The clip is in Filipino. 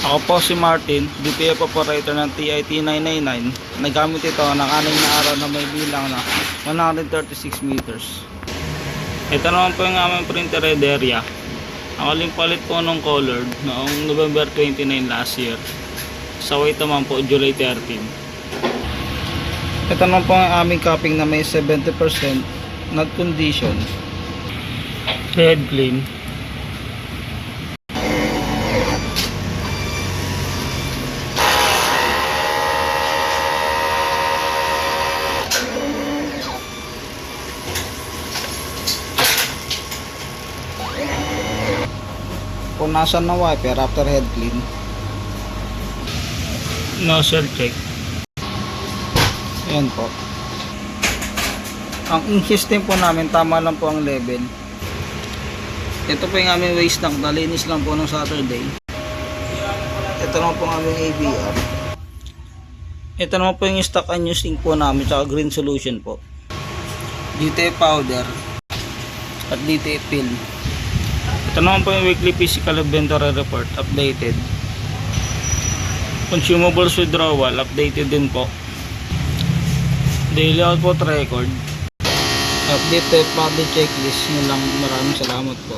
Ako po si Martin, DPF operator ng TIT999. Nagamit ito ng 6 na araw na may bilang na 136 meters. Ito naman po yung aming printer red area. Ang aling palit po ng colored noong November 29 last year. Sa weight naman po July 13. Ito naman po ang aming cupping na may 70% not condition. Head clean. Punasan ng wiper after head clean. Nozzle check. Ayan po. Ang ink system po namin, tama lang po ang level. Ito po yung aming waste tank, nalinis lang po ng Saturday. Ito naman po ang aming ABR. Ito naman po yung stock unused ink po namin, tsaka green solution po. DTF powder at DTF film. Ito naman po yung weekly physical inventory report, updated. Consumables withdrawal, updated din po. Daily output record, updated public checklist. Yun lang, maraming salamat po.